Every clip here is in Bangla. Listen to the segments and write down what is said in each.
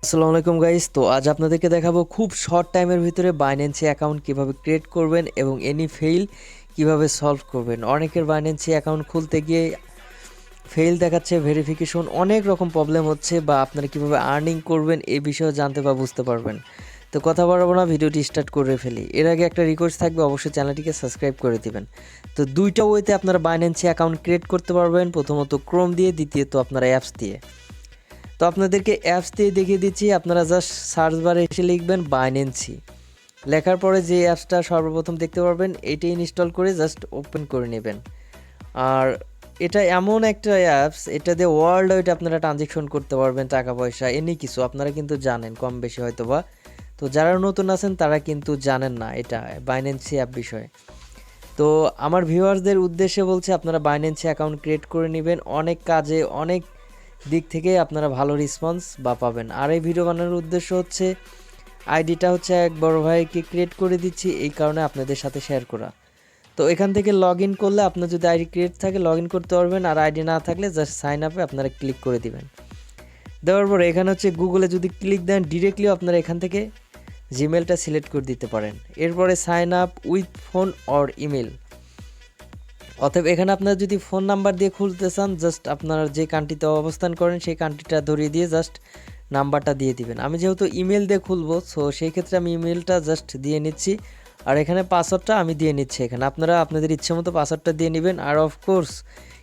আসসালামু আলাইকুম গাইস। তো আজ আপনাদেরকে দেখাবো খুব শর্ট টাইমের ভিতরে বাইন্যান্সে অ্যাকাউন্ট কিভাবে ক্রিয়েট করবেন এবং এনি ফেইল কিভাবে সলভ করবেন। অনেকের বাইন্যান্সে অ্যাকাউন্ট খুলতে গিয়ে ফেইল দেখাচ্ছে, ভেরিফিকেশন অনেক রকম প্রবলেম হচ্ছে, বা আপনারা কিভাবে আর্নিং করবেন এই বিষয়ে জানতে বা বুঝতে পারবেন। তো কথা বাড়াবো না, ভিডিওটি স্টার্ট করে ফেলি। এর আগে একটা রিকোয়েস্ট থাকবে, অবশ্যই চ্যানেলটিকে সাবস্ক্রাইব করে দিবেন। তো দুইটা ওয়েতে আপনারা বাইন্যান্সে অ্যাকাউন্ট ক্রিয়েট করতে পারবেন, প্রথমত ক্রোম দিয়ে, দ্বিতীয়ত আপনারা অ্যাপস দিয়ে। তো আপনাদেরকে অ্যাপস দিয়ে দেখিয়ে দিচ্ছি। আপনারা জাস্ট সার্চ বারে এসে লিখবেন বাইন্যান্সি, লেখার পরে যে অ্যাপসটা সর্বপ্রথম দেখতে পারবেন এটি ইনস্টল করে জাস্ট ওপেন করে নেবেন। আর এটা এমন একটা অ্যাপস, এটা দিয়ে ওয়ার্ল্ড ওয়াইড আপনারা ট্রানজ্যাকশন করতে পারবেন, টাকা পয়সা এনি কিছু আপনারা কিন্তু জানেন কম বেশি হয়তো বা। তো যারা নতুন আছেন তারা কিন্তু জানেন না এটা বাইন্যান্সি অ্যাপ বিষয়ে। তো আমার ভিউয়ার্সদের উদ্দেশ্যে বলছি, আপনারা বাইন্যান্সে অ্যাকাউন্ট ক্রিয়েট করে নেবেন। অনেক কাজে অনেক দিক থেকে আপনারা ভালো রেসপন্স বা পাবেন। আর এই ভিডিও বানানোর উদ্দেশ্য হচ্ছে, আইডিটা হচ্ছে এক বড় ভাইকে ক্রিয়েট করে দিচ্ছি, এই কারণে আপনাদের সাথে শেয়ার করা। তো এখান থেকে লগ ইন করলে, আপনার যদি আইডি ক্রিয়েট থাকে লগ ইন করতে পারবেন, আর আইডি না থাকলে জাস্ট সাইন আপে আপনারা ক্লিক করে দিবেন। দেওয়ার পরে এখানে হচ্ছে গুগলে যদি ক্লিক দেন, ডিরেক্টলি আপনারা এখান থেকে জিমেলটা সিলেক্ট করে দিতে পারেন। এরপরে sign up with phone or email, অতএব এখানে আপনারা যদি ফোন নাম্বার দিয়ে খুলতে চান, জাস্ট আপনারা যে কান্ট্রিতে অবস্থান করেন সেই কান্ট্রিটা ধরিয়ে দিয়ে জাস্ট নাম্বারটা দিয়ে দিবেন। আমি যেহেতু ইমেল দিয়ে খুলবো, সো সেই ক্ষেত্রে আমি ইমেলটা জাস্ট দিয়ে নিচ্ছি। আর এখানে পাসওয়ার্ডটা আমি দিয়ে নিচ্ছি। এখানে আপনারা আপনাদের ইচ্ছে মতো পাসওয়ার্ডটা দিয়ে নেবেন। আর অফকোর্স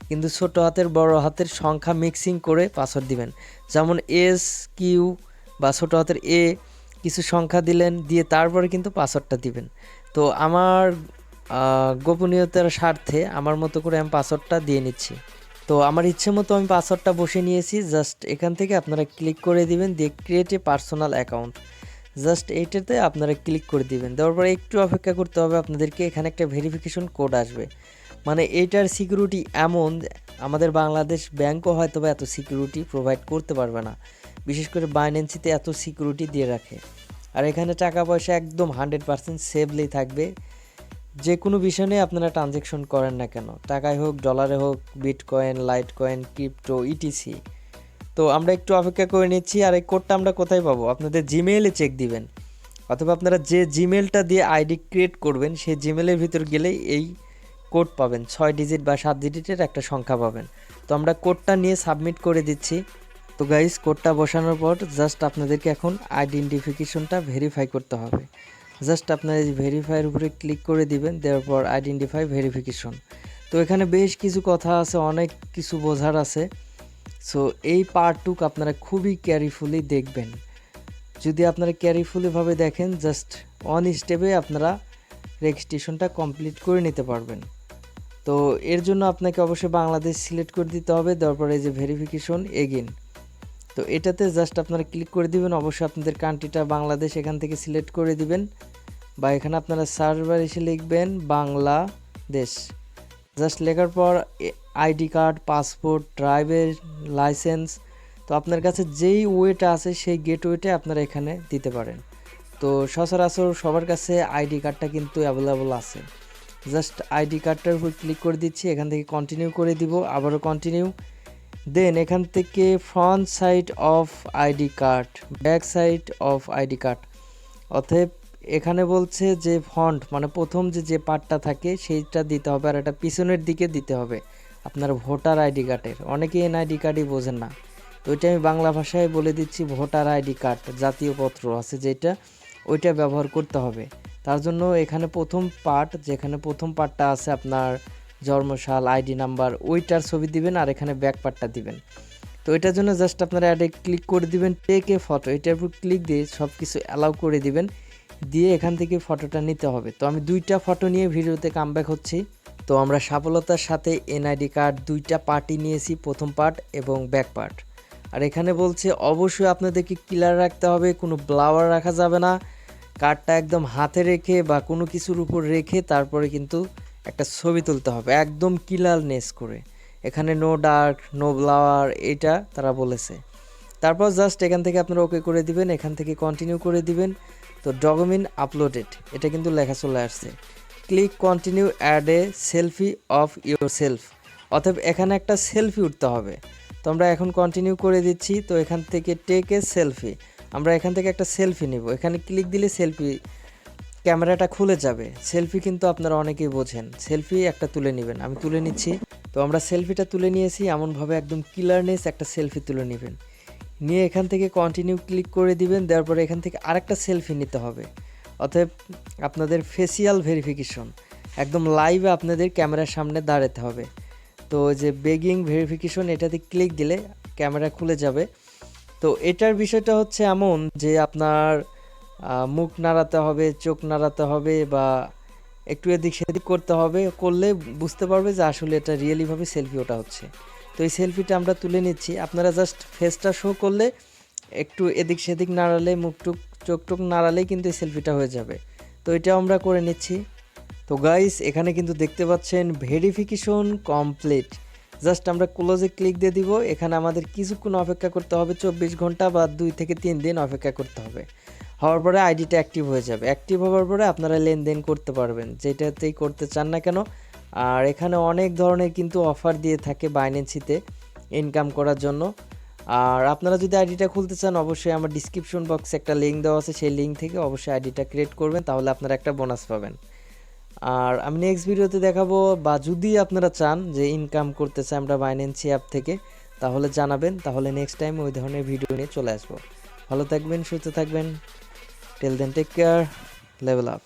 কিন্তু ছোটো হাতের বড় হাতের সংখ্যা মিক্সিং করে পাসওয়ার্ড দিবেন। যেমন এস কিউ বা ছোটো হাতের এ কিছু সংখ্যা দিলেন, দিয়ে তারপরে কিন্তু পাসওয়ার্ডটা দিবেন। তো আমার গোপনীয়তার স্বার্থে আমার মতো করে আমি পাসওয়ার্ডটা দিয়ে নিচ্ছি। তো আমার ইচ্ছে মতো আমি পাসওয়ার্ডটা বসে নিয়েছি। জাস্ট এখান থেকে আপনারা ক্লিক করে দিবেন, দিয়ে create a personal account, just এইটাতে আপনারা ক্লিক করে দিবেন। দেওয়ার পরে একটু অপেক্ষা করতে হবে আপনাদেরকে। এখানে একটা ভেরিফিকেশন কোড আসবে। মানে এইটার সিকিউরিটি এমন, আমাদের বাংলাদেশ ব্যাংকও হয়তো বা এত সিকিউরিটি প্রোভাইড করতে পারবে না, বিশেষ করে বাইন্যান্সিতে এত সিকিউরিটি দিয়ে রাখে। আর এখানে টাকা পয়সা একদম 100% সেফলি থাকবে। যে কোনো বিষয় নিয়ে আপনারা ট্রানজ্যাকশন করেন না কেন, টাকায় হোক, ডলারে হোক, bitcoin, light coin, crypto, etc. তো আমরা একটু অপেক্ষা করে নিচ্ছি। আর এই কোডটা আমরা কোথায় পাবো? আপনাদের জিমেইলে চেক দিবেন, অথবা আপনারা যে জিমেলটা দিয়ে আইডি ক্রিয়েট করবেন সেই জিমেলের ভিতর গেলেই এই কোড পাবেন। 6 ডিজিট বা 7 ডিজিটের একটা সংখ্যা পাবেন। তো আমরা কোডটা নিয়ে সাবমিট করে দিচ্ছি। তো গাইস, কোডটা বসানোর পর জাস্ট আপনাদেরকে এখন আইডেন্টিফিকেশনটা ভেরিফাই করতে হবে। জাস্ট আপনারা এই ভেরিফাইয়ের উপরে ক্লিক করে দিবেন, দেওয়ার পর আইডেন্টিফাই ভেরিফিকেশন। তো এখানে বেশ কিছু কথা আছে, অনেক কিছু বোঝার আছে। সো এই পার্টটুক আপনারা খুবই কেয়ারফুলি দেখবেন। যদি আপনারা কেয়ারফুলিভাবে দেখেন, জাস্ট অন স্টেপে আপনারা রেজিস্ট্রেশনটা কমপ্লিট করে নিতে পারবেন। তো এর জন্য আপনাকে অবশ্যই বাংলাদেশ সিলেক্ট করে দিতে হবে। দেওয়ার পরে এই যে ভেরিফিকেশন এগেইন, তো এটাতে জাস্ট আপনারা ক্লিক করে দিবেন। অবশ্যই আপনাদের কান্ট্রিটা বাংলাদেশ এখান থেকে সিলেক্ট করে দিবেন, বা এখানে আপনারা সার্ভার এসে লিখবেন বাংলাদেশ। জাস্ট লেখার পর ID card, passport, driver licence, তো আপনার কাছে যেই ওয়েটা আছে সেই গেটওয়েতে আপনারা এখানে দিতে পারেন। তো সচরাচর সবার কাছে আইডি কার্ডটা কিন্তু অ্যাভেলেবল আছে। জাস্ট আইডি কার্ডটার উপর ক্লিক করে দিচ্ছি, এখান থেকে কন্টিনিউ করে দিব, আবারও কন্টিনিউ। দেন এখান থেকে front side of ID card, back side of ID card, অতএব এখানে বলছে যে ফন্ট মানে প্রথম যে পার্টটা থাকে সেইটা দিতে হবে, আর এটা পিছনের দিকে দিতে হবে আপনার ভোটার আইডি কার্ডের। অনেকেই এনআইডি কার্ডই বোঝেন না, তো ওইটা আমি বাংলা ভাষায় বলে দিচ্ছি। ভোটার আইডি কার্ড, জাতীয় পত্র আছে যেটা, ওইটা ব্যবহার করতে হবে। তার জন্য এখানে প্রথম পার্ট, যেখানে প্রথম পার্টটা আছে আপনার জন্মসাল, আইডি নাম্বার, ওইটার ছবি দিবেন, আর এখানে ব্যাক পার্টটা দিবেন। তো এটার জন্য জাস্ট আপনারা অ্যাডে ক্লিক করে দিবেন, টেক এ ফটো, এটার উপর ক্লিক দিয়ে সব কিছু অ্যালাউ করে দিবেন, দিয়ে এখান থেকে ফটোটা নিতে হবে। তো আমি দুইটা ফটো নিয়ে ভিডিওতে কামব্যাক হচ্ছি। তো আমরা সফলতার সাথে এনআইডি কার্ড দুইটা পার্টই নিয়েছি, প্রথম পার্ট এবং ব্যাক পার্ট। আর এখানে বলছে অবশ্যই আপনাদেরকে ক্লিয়ার রাখতে হবে, কোনো ব্লাওয়ার রাখা যাবে না। কার্ডটা একদম হাতে রেখে বা কোনো কিছুর উপর রেখে তারপরে কিন্তু একটা ছবি তুলতে হবে, একদম ক্লিয়ারনেস করে। এখানে নো ডার্ক, নো ব্লাওয়ার, এটা তারা বলেছে। তারপর জাস্ট এখান থেকে আপনারা ওকে করে দিবেন, এখান থেকে কন্টিনিউ করে দিবেন। তো ডকুমেন্ট আপলোডেড, এটা কিন্তু লেখা চলে আসছে। Click continue add a selfie of yourself, অতএব এখানে একটা সেলফি উঠতে হবে। তো আমরা এখন কন্টিনিউ করে দিচ্ছি। তো এখান থেকে টেক এ সেলফি, আমরা এখান থেকে একটা সেলফি নিব। এখানে ক্লিক দিলে সেলফি ক্যামেরাটা খুলে যাবে। সেলফি কিন্তু আপনারা অনেকেই বোঝেন, সেলফি একটা তুলে নেবেন। আমি তুলে নিচ্ছি। তো আমরা সেলফিটা তুলে নিয়েছি, এমনভাবে একদম ক্লিয়ারনেস একটা সেলফি তুলে নেবেন। নিয়ে এখান থেকে কন্টিনিউ ক্লিক করে দিবেন, দেওয়ার পরে এখান থেকে আরেকটা সেলফি নিতে হবে। অতএব আপনাদের ফেসিয়াল ভেরিফিকেশন একদম লাইভে আপনাদের ক্যামেরার সামনে দাঁড়াতে হবে। তো যে বেগিং ভেরিফিকেশন এটাতে ক্লিক দিলে ক্যামেরা খুলে যাবে। তো এটার বিষয়টা হচ্ছে এমন যে আপনার মুখ নাড়াতে হবে, চোখ নাড়াতে হবে বা একটু এদিক সেদিক করতে হবে, করলে বুঝতে পারবে যে আসলে এটা রিয়েলিভাবে সেলফি ওটা হচ্ছে। তো এই সেলফিটা আমরা তুলে নিচ্ছি। আপনারা জাস্ট ফেসটা শো করলে একটু এদিক সেদিক নাড়ালে, মুখ টুক চোখ টুক নাড়ালেই কিন্তু এই সেলফিটা হয়ে যাবে। তো এটাও আমরা করে নিচ্ছি। তো গাইস এখানে কিন্তু দেখতে পাচ্ছেন ভেরিফিকেশন কমপ্লিট। জাস্ট আমরা ক্লোজে ক্লিক দিয়ে দিব। এখানে আমাদের কিছুক্ষণ অপেক্ষা করতে হবে, 24 ঘন্টা বা 2 থেকে 3 দিন অপেক্ষা করতে হবে। হওয়ার পরে আইডিটা অ্যাক্টিভ হয়ে যাবে। অ্যাক্টিভ হওয়ার পরে আপনারা লেনদেন করতে পারবেন, যেটাতেই করতে চান না কেন। আর এখানে অনেক ধরনের কিন্তু অফার দিয়ে থাকে বাইন্যান্সিতে ইনকাম করার জন্য। আর আপনারা যদি আইডিটা খুলতে চান, অবশ্যই আমার ডিসক্রিপশন বক্সে একটা লিঙ্ক দেওয়া আছে, সেই লিঙ্ক থেকে অবশ্যই আইডিটা ক্রিয়েট করবেন, তাহলে আপনারা একটা বোনাস পাবেন। আর আমি নেক্সট ভিডিওতে দেখাবো, বা যদি আপনারা চান যে ইনকাম করতে চান আমরা বাইন্যান্সি অ্যাপ থেকে, তাহলে জানাবেন, তাহলে নেক্সট টাইম ওই ধরনের ভিডিও নিয়ে চলে আসবো। ভালো থাকবেন, সুস্থ থাকবেন। Till then take care, level up.